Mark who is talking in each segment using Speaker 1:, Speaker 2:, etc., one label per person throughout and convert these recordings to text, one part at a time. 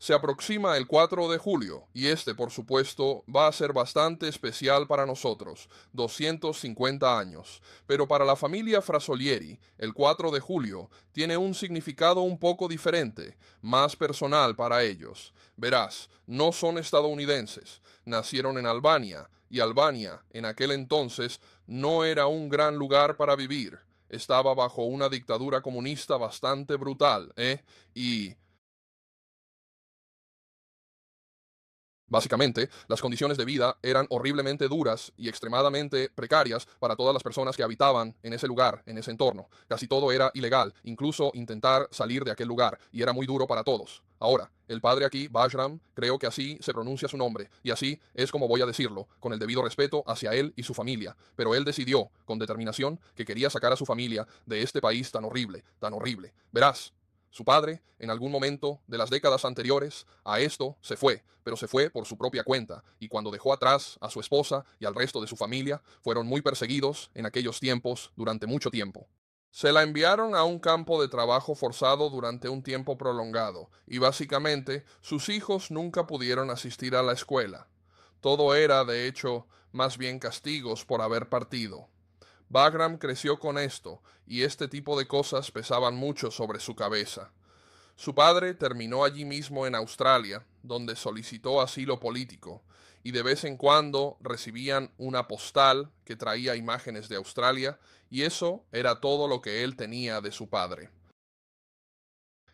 Speaker 1: Se aproxima el 4 de julio y este, por supuesto, va a ser bastante especial para nosotros, 250 años. Pero para la familia Frasolieri, el 4 de julio tiene un significado un poco diferente, más personal para ellos. Verás, no son estadounidenses, nacieron en Albania, y Albania, en aquel entonces, no era un gran lugar para vivir. Estaba bajo una dictadura comunista bastante brutal, ¿eh? Y básicamente, las condiciones de vida eran horriblemente duras y extremadamente precarias para todas las personas que habitaban en ese lugar, en ese entorno. Casi todo era ilegal, incluso intentar salir de aquel lugar, y era muy duro para todos. Ahora, el padre aquí, Bajram, creo que así se pronuncia su nombre, y así es como voy a decirlo, con el debido respeto hacia él y su familia. Pero él decidió, con determinación, que quería sacar a su familia de este país tan horrible, tan horrible. Verás, su padre, en algún momento de las décadas anteriores a esto, se fue, pero se fue por su propia cuenta, y cuando dejó atrás a su esposa y al resto de su familia, fueron muy perseguidos en aquellos tiempos durante mucho tiempo. Se la enviaron a un campo de trabajo forzado durante un tiempo prolongado, y básicamente sus hijos nunca pudieron asistir a la escuela. Todo era, de hecho, más bien castigos por haber partido. Bagram creció con esto, y este tipo de cosas pesaban mucho sobre su cabeza. Su padre terminó allí mismo en Australia, donde solicitó asilo político, y de vez en cuando recibían una postal que traía imágenes de Australia, y eso era todo lo que él tenía de su padre.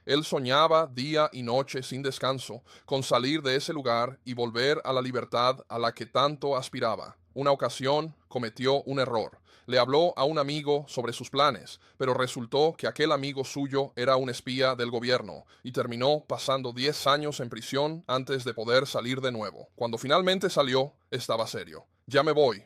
Speaker 1: Él soñaba día y noche sin descanso con salir de ese lugar y volver a la libertad a la que tanto aspiraba. Una ocasión cometió un error. Le habló a un amigo sobre sus planes, pero resultó que aquel amigo suyo era un espía del gobierno y terminó pasando 10 años en prisión antes de poder salir de nuevo. Cuando finalmente salió, estaba serio. Ya me voy,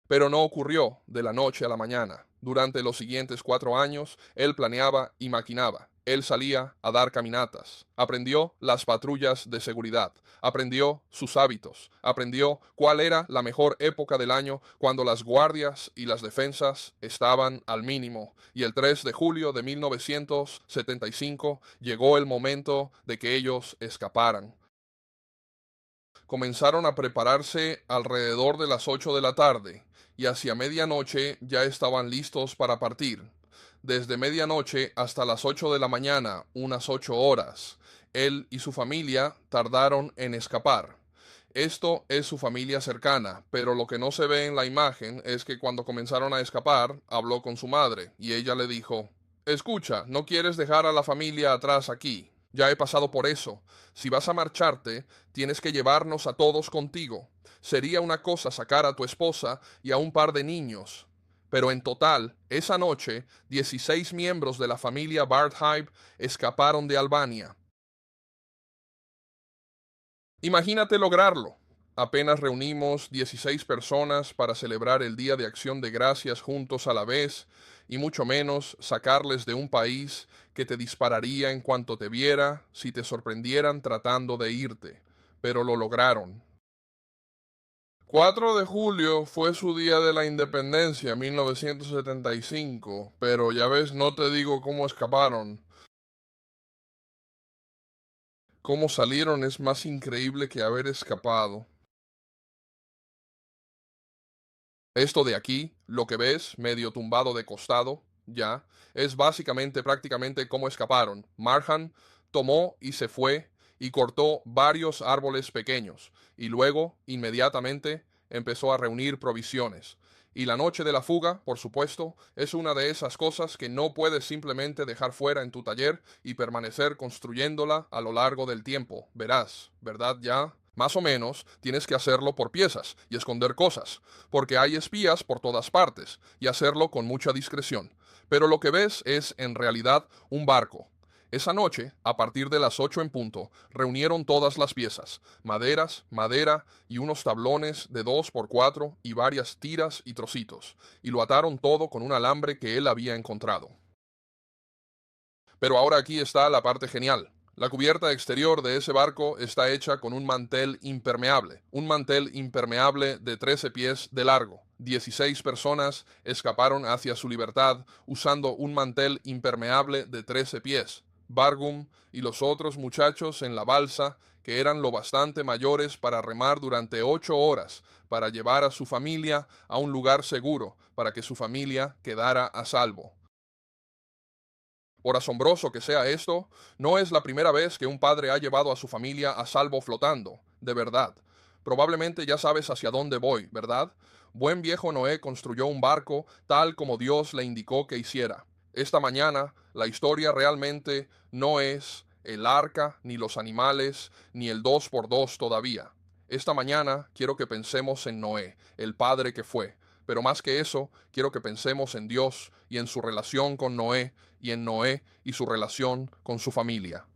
Speaker 1: pero no ocurrió de la noche a la mañana. Durante los siguientes 4 años, él planeaba y maquinaba. Él salía a dar caminatas, aprendió las patrullas de seguridad, aprendió sus hábitos, aprendió cuál era la mejor época del año cuando las guardias y las defensas estaban al mínimo. Y el 3 de julio de 1975 llegó el momento de que ellos escaparan. Comenzaron a prepararse alrededor de las 8 de la tarde, y hacia medianoche ya estaban listos para partir. Desde medianoche hasta las 8 de la mañana, unas 8 horas, él y su familia tardaron en escapar. Esto es su familia cercana, pero lo que no se ve en la imagen es que cuando comenzaron a escapar, habló con su madre, y ella le dijo: Escucha, no quieres dejar a la familia atrás aquí. Ya he pasado por eso. Si vas a marcharte, tienes que llevarnos a todos contigo. Sería una cosa sacar a tu esposa y a un par de niños. Pero en total, esa noche, 16 miembros de la familia Barthaib escaparon de Albania. Imagínate lograrlo. Apenas reunimos 16 personas para celebrar el Día de Acción de Gracias juntos a la vez, y mucho menos sacarles de un país que te dispararía en cuanto te viera si te sorprendieran tratando de irte. Pero lo lograron. 4 de julio fue su día de la independencia, 1975, pero ya ves, no te digo cómo escaparon. Cómo salieron es más increíble que haber escapado. Esto de aquí, lo que ves, medio tumbado de costado, ya, es básicamente prácticamente cómo escaparon. Marhan tomó y se fue y cortó varios árboles pequeños, y luego, inmediatamente, empezó a reunir provisiones. Y la noche de la fuga, por supuesto, es una de esas cosas que no puedes simplemente dejar fuera en tu taller y permanecer construyéndola a lo largo del tiempo. Verás, ¿verdad ya? Más o menos, tienes que hacerlo por piezas y esconder cosas, porque hay espías por todas partes, y hacerlo con mucha discreción. Pero lo que ves es, en realidad, un barco. Esa noche, a partir de las 8 en punto, reunieron todas las piezas, maderas, madera y unos tablones de 2 por 4 y varias tiras y trocitos, y lo ataron todo con un alambre que él había encontrado. Pero ahora aquí está la parte genial. La cubierta exterior de ese barco está hecha con un mantel impermeable de 13 pies de largo. 16 personas escaparon hacia su libertad usando un mantel impermeable de 13 pies. Bargum y los otros muchachos en la balsa, que eran lo bastante mayores para remar durante 8 horas, para llevar a su familia a un lugar seguro, para que su familia quedara a salvo. Por asombroso que sea esto, no es la primera vez que un padre ha llevado a su familia a salvo flotando, de verdad. Probablemente ya sabes hacia dónde voy, ¿verdad? Buen viejo Noé construyó un barco tal como Dios le indicó que hiciera. Esta mañana, la historia realmente no es el arca, ni los animales, ni el 2x2 todavía. Esta mañana quiero que pensemos en Noé, el padre que fue. Pero más que eso, quiero que pensemos en Dios y en su relación con Noé y en Noé y su relación con su familia.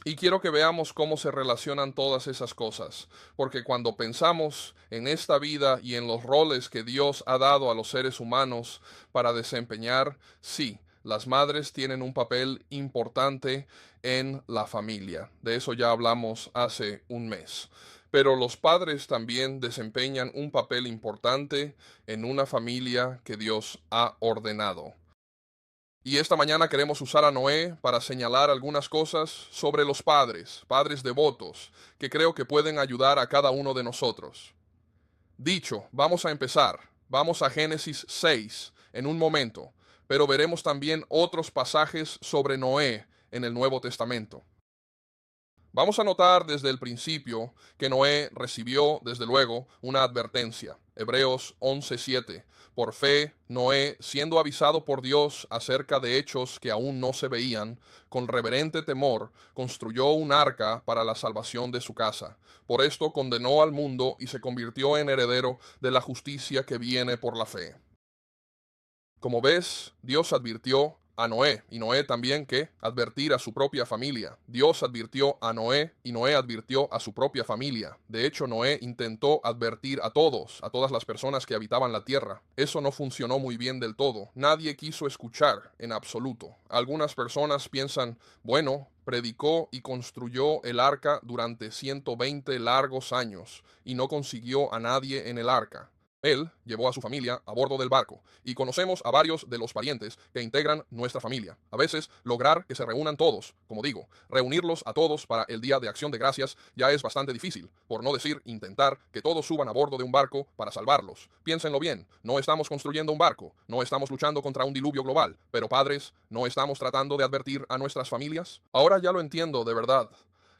Speaker 1: Y quiero que veamos cómo se relacionan todas esas cosas, porque cuando pensamos en esta vida y en los roles que Dios ha dado a los seres humanos para desempeñar, sí, las madres tienen un papel importante en la familia. De eso ya hablamos hace un mes. Pero los padres también desempeñan un papel importante en una familia que Dios ha ordenado. Y esta mañana queremos usar a Noé para señalar algunas cosas sobre los padres, padres devotos, que creo que pueden ayudar a cada uno de nosotros. Dicho, vamos a empezar. Vamos a Génesis 6 en un momento, pero veremos también otros pasajes sobre Noé en el Nuevo Testamento. Vamos a notar desde el principio que Noé recibió, desde luego, una advertencia. Hebreos 11:7. Por fe, Noé, siendo avisado por Dios acerca de hechos que aún no se veían, con reverente temor, construyó un arca para la salvación de su casa. Por esto condenó al mundo y se convirtió en heredero de la justicia que viene por la fe. Como ves, Dios advirtió a Noé, y Noé también que advertir a su propia familia. Dios advirtió a Noé, y Noé advirtió a su propia familia. De hecho, Noé intentó advertir a todos, a todas las personas que habitaban la tierra. Eso no funcionó muy bien del todo. Nadie quiso escuchar en absoluto. Algunas personas piensan, bueno, predicó y construyó el arca durante 120 largos años, y no consiguió a nadie en el arca. Él llevó a su familia a bordo del barco y conocemos a varios de los parientes que integran nuestra familia. A veces lograr que se reúnan todos, como digo, reunirlos a todos para el Día de Acción de Gracias ya es bastante difícil, por no decir intentar que todos suban a bordo de un barco para salvarlos. Piénsenlo bien, no estamos construyendo un barco, no estamos luchando contra un diluvio global, pero padres, ¿no estamos tratando de advertir a nuestras familias? Ahora ya lo entiendo de verdad.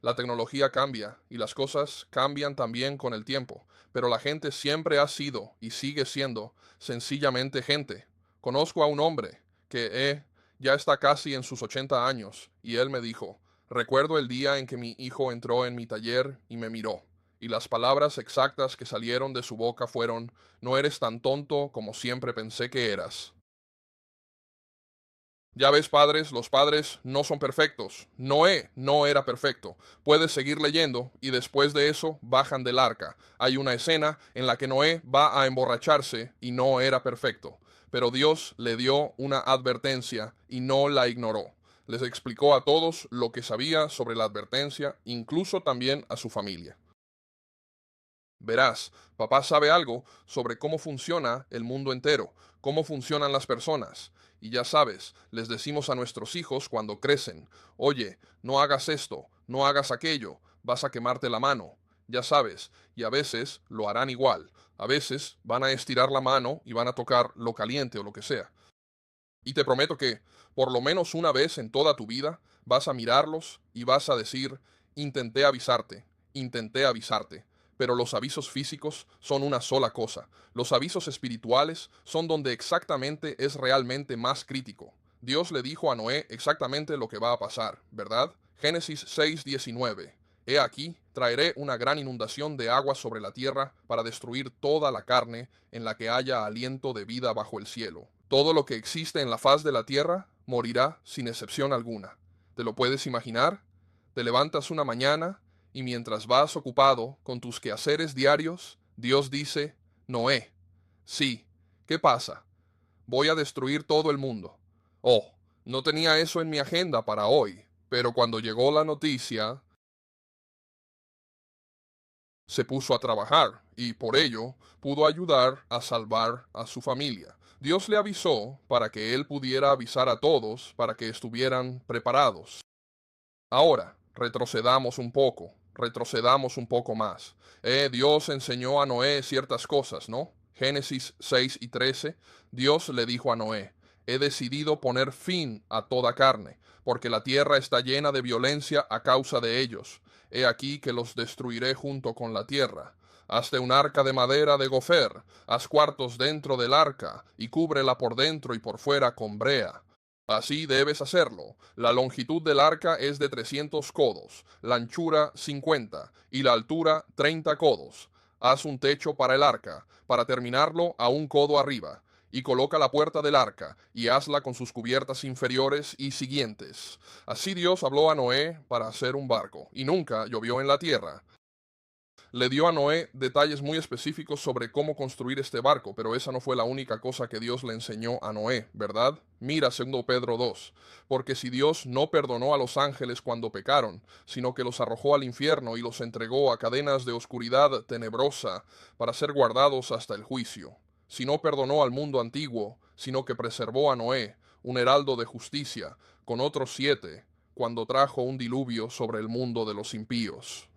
Speaker 1: La tecnología cambia y las cosas cambian también con el tiempo, pero la gente siempre ha sido y sigue siendo sencillamente gente. Conozco a un hombre que ya está casi en sus 80 años y él me dijo, recuerdo el día en que mi hijo entró en mi taller y me miró, y las palabras exactas que salieron de su boca fueron, no eres tan tonto como siempre pensé que eras. Ya ves, padres, los padres no son perfectos. Noé no era perfecto. Puedes seguir leyendo y después de eso bajan del arca. Hay una escena en la que Noé va a emborracharse y no era perfecto. Pero Dios le dio una advertencia y no la ignoró. Les explicó a todos lo que sabía sobre la advertencia, incluso también a su familia. Verás, papá sabe algo sobre cómo funciona el mundo entero, cómo funcionan las personas. Y ya sabes, les decimos a nuestros hijos cuando crecen, oye, no hagas esto, no hagas aquello, vas a quemarte la mano. Ya sabes, y a veces lo harán igual. A veces van a estirar la mano y van a tocar lo caliente o lo que sea. Y te prometo que, por lo menos una vez en toda tu vida, vas a mirarlos y vas a decir, intenté avisarte. Pero los avisos físicos son una sola cosa. Los avisos espirituales son donde exactamente es realmente más crítico. Dios le dijo a Noé exactamente lo que va a pasar, ¿verdad? Génesis 6:19. He aquí, traeré una gran inundación de agua sobre la tierra para destruir toda la carne en la que haya aliento de vida bajo el cielo. Todo lo que existe en la faz de la tierra morirá sin excepción alguna. ¿Te lo puedes imaginar? Te levantas una mañana y mientras vas ocupado con tus quehaceres diarios, Dios dice, Noé, sí, ¿qué pasa? Voy a destruir todo el mundo. Oh, no tenía eso en mi agenda para hoy, pero cuando llegó la noticia, se puso a trabajar y por ello pudo ayudar a salvar a su familia. Dios le avisó para que él pudiera avisar a todos para que estuvieran preparados. Ahora, retrocedamos un poco más. Dios enseñó a Noé ciertas cosas, ¿no? Génesis 6 y 13, Dios le dijo a Noé, he decidido poner fin a toda carne, porque la tierra está llena de violencia a causa de ellos. He aquí que los destruiré junto con la tierra. Hazte un arca de madera de gofer, haz cuartos dentro del arca, y cúbrela por dentro y por fuera con brea. Así debes hacerlo. La longitud del arca es de 300 codos, la anchura 50 y la altura 30 codos. Haz un techo para el arca, para terminarlo a un codo arriba, y coloca la puerta del arca, y hazla con sus cubiertas inferiores y siguientes. Así Dios habló a Noé para hacer un barco, y nunca llovió en la tierra. Le dio a Noé detalles muy específicos sobre cómo construir este barco, pero esa no fue la única cosa que Dios le enseñó a Noé, ¿verdad? Mira 2 Pedro 2, porque si Dios no perdonó a los ángeles cuando pecaron, sino que los arrojó al infierno y los entregó a cadenas de oscuridad tenebrosa para ser guardados hasta el juicio, si no perdonó al mundo antiguo, sino que preservó a Noé, un heraldo de justicia, con otros 7, cuando trajo un diluvio sobre el mundo de los impíos.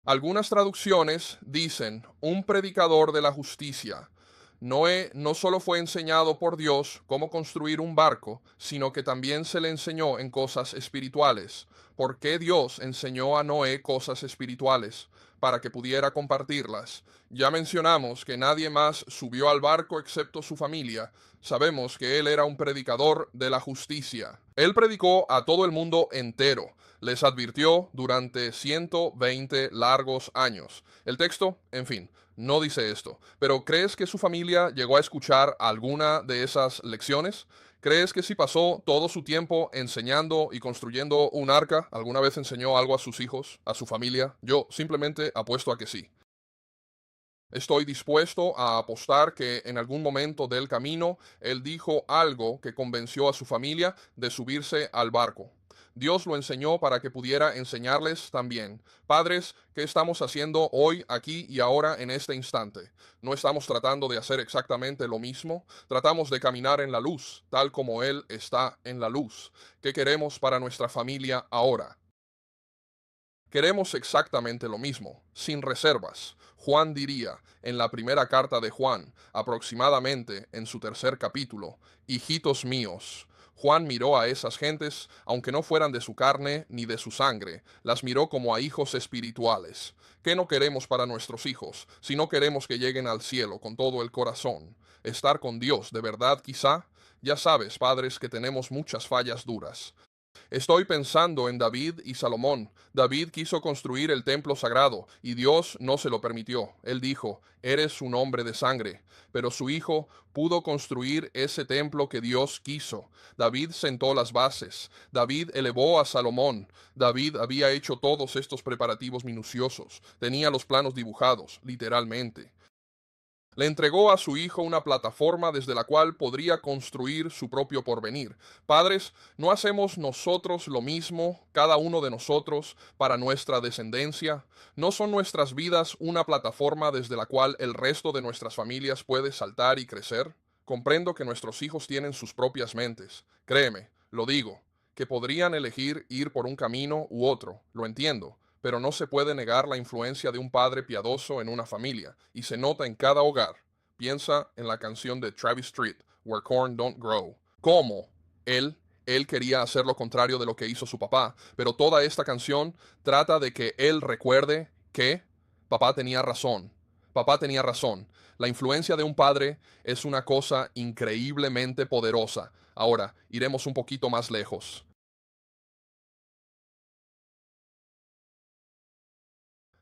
Speaker 1: Algunas traducciones dicen un predicador de la justicia. Noé no solo fue enseñado por Dios cómo construir un barco, sino que también se le enseñó en cosas espirituales. ¿Por qué Dios enseñó a Noé cosas espirituales? Para que pudiera compartirlas. Ya mencionamos que nadie más subió al barco excepto su familia. Sabemos que él era un predicador de la justicia. Él predicó a todo el mundo entero. Les advirtió durante 120 largos años. El texto, en fin, no dice esto, pero ¿crees que su familia llegó a escuchar alguna de esas lecciones? ¿Crees que si pasó todo su tiempo enseñando y construyendo un arca, alguna vez enseñó algo a sus hijos, a su familia? Yo simplemente apuesto a que sí. Estoy dispuesto a apostar que en algún momento del camino él dijo algo que convenció a su familia de subirse al barco. Dios lo enseñó para que pudiera enseñarles también. Padres, ¿qué estamos haciendo hoy, aquí y ahora en este instante? No estamos tratando de hacer exactamente lo mismo, tratamos de caminar en la luz, tal como Él está en la luz. ¿Qué queremos para nuestra familia ahora? Queremos exactamente lo mismo, sin reservas. Juan diría, en la primera carta de Juan, aproximadamente en su 3er capítulo, hijitos míos. Juan miró a esas gentes, aunque no fueran de su carne ni de su sangre, las miró como a hijos espirituales. ¿Qué no queremos para nuestros hijos, si no queremos que lleguen al cielo con todo el corazón? Estar con Dios, de verdad quizá. Ya sabes, padres, que tenemos muchas fallas duras. Estoy pensando en David y Salomón. David quiso construir el templo sagrado y Dios no se lo permitió. Él dijo, eres un hombre de sangre. Pero su hijo pudo construir ese templo que Dios quiso. David sentó las bases. David elevó a Salomón. David había hecho todos estos preparativos minuciosos. Tenía los planos dibujados, literalmente. Le entregó a su hijo una plataforma desde la cual podría construir su propio porvenir. Padres, ¿no hacemos nosotros lo mismo, cada uno de nosotros, para nuestra descendencia? ¿No son nuestras vidas una plataforma desde la cual el resto de nuestras familias puede saltar y crecer? Comprendo que nuestros hijos tienen sus propias mentes. Créeme, lo digo, que podrían elegir ir por un camino u otro, lo entiendo, pero no se puede negar la influencia de un padre piadoso en una familia, y se nota en cada hogar. Piensa en la canción de Travis Street, Where Corn Don't Grow. Cómo él quería hacer lo contrario de lo que hizo su papá, pero toda esta canción trata de que él recuerde que papá tenía razón. Papá tenía razón. La influencia de un padre es una cosa increíblemente poderosa. Ahora, iremos un poquito más lejos.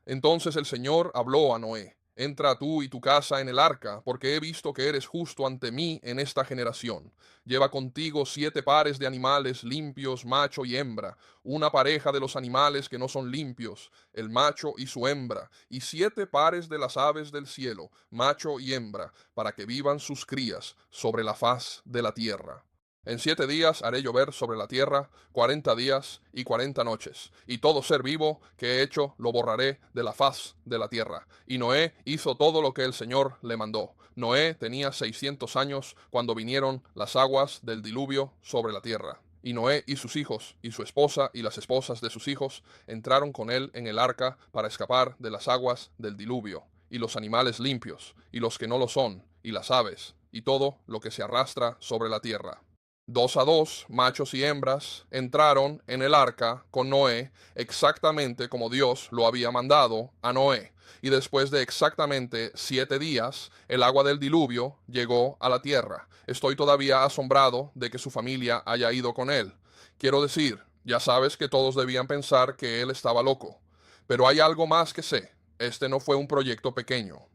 Speaker 1: Entonces el Señor habló a Noé, entra tú y tu casa en el arca, porque he visto que eres justo ante mí en esta generación. Lleva contigo 7 pares de animales limpios, macho y hembra, una pareja de los animales que no son limpios, el macho y su hembra, y 7 pares de las aves del cielo, macho y hembra, para que vivan sus crías sobre la faz de la tierra. En 7 días haré llover sobre la tierra 40 días y 40 noches, y todo ser vivo que he hecho lo borraré de la faz de la tierra. Y Noé hizo todo lo que el Señor le mandó. Noé tenía 600 años cuando vinieron las aguas del diluvio sobre la tierra. Y Noé y sus hijos, y su esposa y las esposas de sus hijos, entraron con él en el arca para escapar de las aguas del diluvio, y los animales limpios, y los que no lo son, y las aves, y todo lo que se arrastra sobre la tierra. 2 a 2, machos y hembras, entraron en el arca con Noé exactamente como Dios lo había mandado a Noé. Y después de exactamente 7 días, el agua del diluvio llegó a la tierra. Estoy todavía asombrado de que su familia haya ido con él. Quiero decir, ya sabes que todos debían pensar que él estaba loco. Pero hay algo más que sé. Este no fue un proyecto pequeño.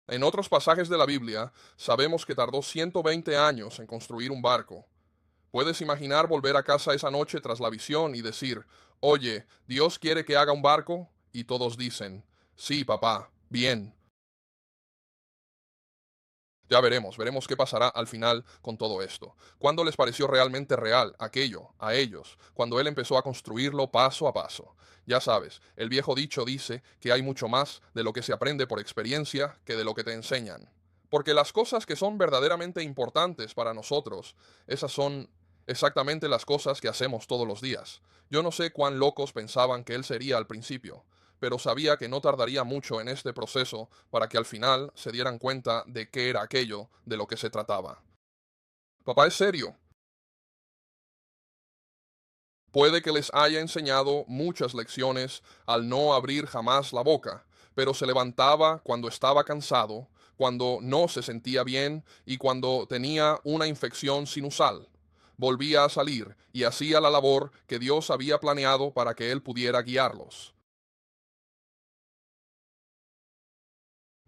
Speaker 1: En otros pasajes de la Biblia, sabemos que tardó 120 años en construir un barco. ¿Puedes imaginar volver a casa esa noche tras la visión y decir, oye, Dios quiere que haga un barco? Y todos dicen, sí, papá, bien. Ya veremos qué pasará al final con todo esto. ¿Cuándo les pareció realmente real aquello a ellos? Cuando él empezó a construirlo paso a paso. Ya sabes, el viejo dicho dice que hay mucho más de lo que se aprende por experiencia que de lo que te enseñan. Porque las cosas que son verdaderamente importantes para nosotros, esas son exactamente las cosas que hacemos todos los días. Yo no sé cuán locos pensaban que él sería al principio, pero sabía que no tardaría mucho en este proceso para que al final se dieran cuenta de qué era aquello de lo que se trataba. Papá es serio. Puede que les haya enseñado muchas lecciones al no abrir jamás la boca, pero se levantaba cuando estaba cansado, cuando no se sentía bien y cuando tenía una infección sinusal. Volvía a salir y hacía la labor que Dios había planeado para que él pudiera guiarlos.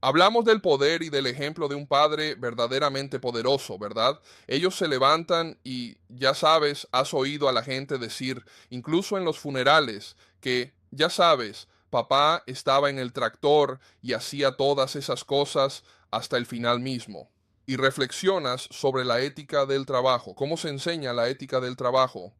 Speaker 1: Hablamos del poder y del ejemplo de un padre verdaderamente poderoso, ¿verdad? Ellos se levantan y ya sabes, has oído a la gente decir, incluso en los funerales, que ya sabes, papá estaba en el tractor y hacía todas esas cosas hasta el final mismo. Y reflexionas sobre la ética del trabajo. ¿Cómo se enseña la ética del trabajo?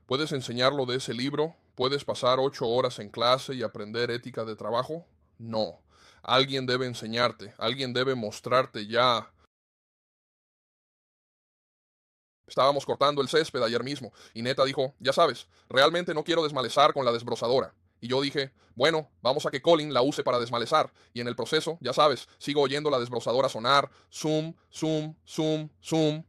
Speaker 1: ¿Puedes enseñarlo de ese libro? ¿Puedes pasar 8 horas en clase y aprender ética de trabajo? No. Alguien debe enseñarte, alguien debe mostrarte ya. Estábamos cortando el césped ayer mismo y Neta dijo, ya sabes, realmente no quiero desmalezar con la desbrozadora. Y yo dije, bueno, vamos a que Colin la use para desmalezar. Y en el proceso, ya sabes, sigo oyendo la desbrozadora sonar, zoom, zoom, zoom, zoom.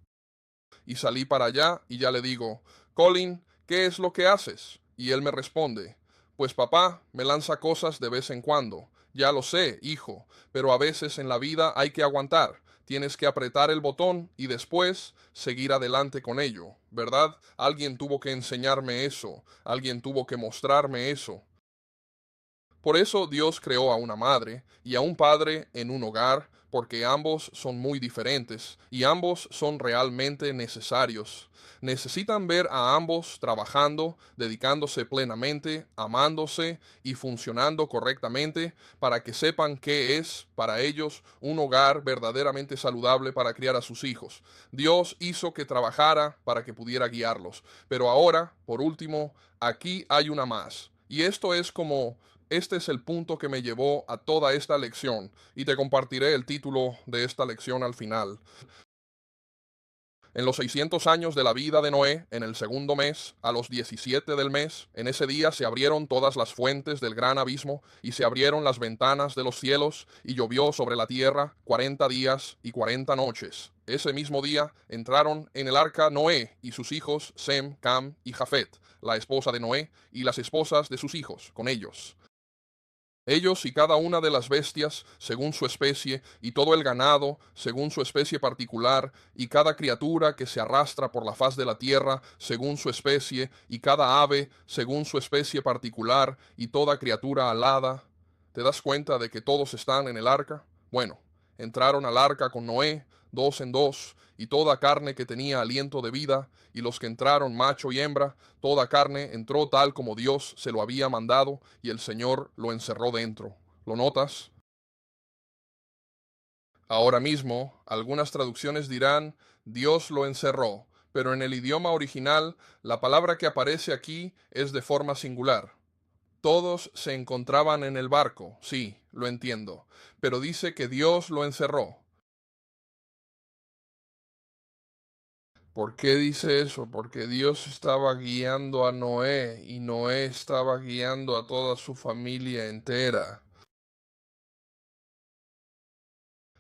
Speaker 1: Y salí para allá y ya le digo, Colin, ¿qué es lo que haces? Y él me responde, pues papá me lanza cosas de vez en cuando. Ya lo sé, hijo, pero a veces en la vida hay que aguantar. Tienes que apretar el botón y después seguir adelante con ello, ¿verdad? Alguien tuvo que enseñarme eso, alguien tuvo que mostrarme eso. Por eso Dios creó a una madre y a un padre en un hogar, porque ambos son muy diferentes y ambos son realmente necesarios. Necesitan ver a ambos trabajando, dedicándose plenamente, amándose y funcionando correctamente para que sepan qué es para ellos un hogar verdaderamente saludable para criar a sus hijos. Dios hizo que trabajara para que pudiera guiarlos. Pero ahora, por último, aquí hay una más. Y esto es como este es el punto que me llevó a toda esta lección y te compartiré el título de esta lección al final. En los 600 años de la vida de Noé, en el segundo mes, a los 17 del mes, en ese día se abrieron todas las fuentes del gran abismo y se abrieron las ventanas de los cielos y llovió sobre la tierra 40 días y 40 noches. Ese mismo día entraron en el arca Noé y sus hijos Sem, Cam y Jafet, la esposa de Noé y las esposas de sus hijos con ellos. Ellos y cada una de las bestias, según su especie, y todo el ganado, según su especie particular, y cada criatura que se arrastra por la faz de la tierra, según su especie, y cada ave, según su especie particular, y toda criatura alada. ¿Te das cuenta de que todos están en el arca? Bueno, entraron al arca con Noé, dos en dos, y toda carne que tenía aliento de vida, y los que entraron macho y hembra, toda carne entró tal como Dios se lo había mandado, y el Señor lo encerró dentro. ¿Lo notas? Ahora mismo, algunas traducciones dirán, Dios lo encerró, pero en el idioma original la palabra que aparece aquí es de forma singular. Todos se encontraban en el barco, sí, lo entiendo, pero dice que Dios lo encerró. ¿Por qué dice eso? Porque Dios estaba guiando a Noé y Noé estaba guiando a toda su familia entera.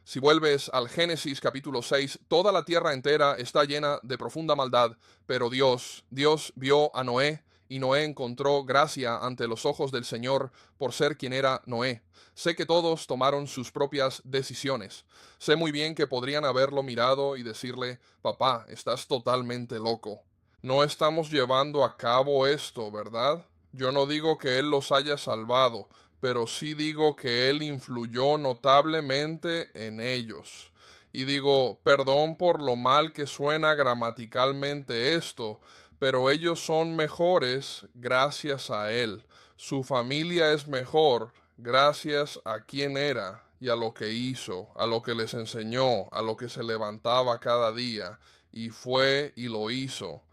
Speaker 1: Si vuelves al Génesis capítulo 6, toda la tierra entera está llena de profunda maldad, pero Dios vio a Noé y Noé encontró gracia ante los ojos del Señor por ser quien era Noé. Sé que todos tomaron sus propias decisiones. Sé muy bien que podrían haberlo mirado y decirle, papá, estás totalmente loco. No estamos llevando a cabo esto, ¿verdad? Yo no digo que Él los haya salvado, pero sí digo que Él influyó notablemente en ellos. Y digo, perdón por lo mal que suena gramaticalmente esto, pero ellos son mejores gracias a Él. Su familia es mejor gracias a quien era y a lo que hizo, a lo que les enseñó, a lo que se levantaba cada día, y fue y lo hizo.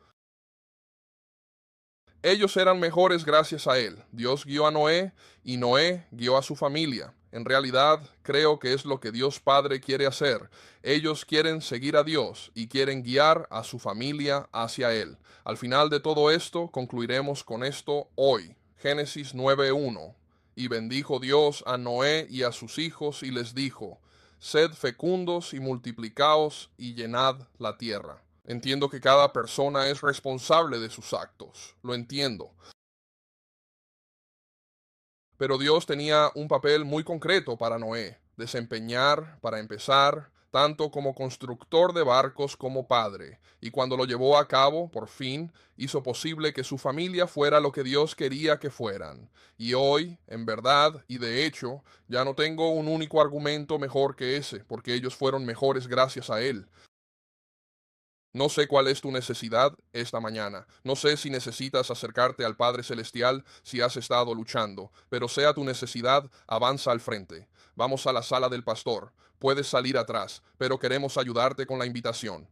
Speaker 1: Ellos eran mejores gracias a él. Dios guió a Noé y Noé guió a su familia. En realidad, creo que es lo que Dios Padre quiere hacer. Ellos quieren seguir a Dios y quieren guiar a su familia hacia Él. Al final de todo esto, concluiremos con esto hoy. Génesis 9:1. Y bendijo Dios a Noé y a sus hijos y les dijo, sed fecundos y multiplicaos y llenad la tierra. Entiendo que cada persona es responsable de sus actos, lo entiendo. Pero Dios tenía un papel muy concreto para Noé, desempeñar, para empezar, tanto como constructor de barcos como padre, y cuando lo llevó a cabo, por fin, hizo posible que su familia fuera lo que Dios quería que fueran. Y hoy, en verdad, y de hecho, ya no tengo un único argumento mejor que ese, porque ellos fueron mejores gracias a Él. No sé cuál es tu necesidad esta mañana. No sé si necesitas acercarte al Padre Celestial si has estado luchando, pero sea tu necesidad, avanza al frente. Vamos a la sala del pastor. Puedes salir atrás, pero queremos ayudarte con la invitación.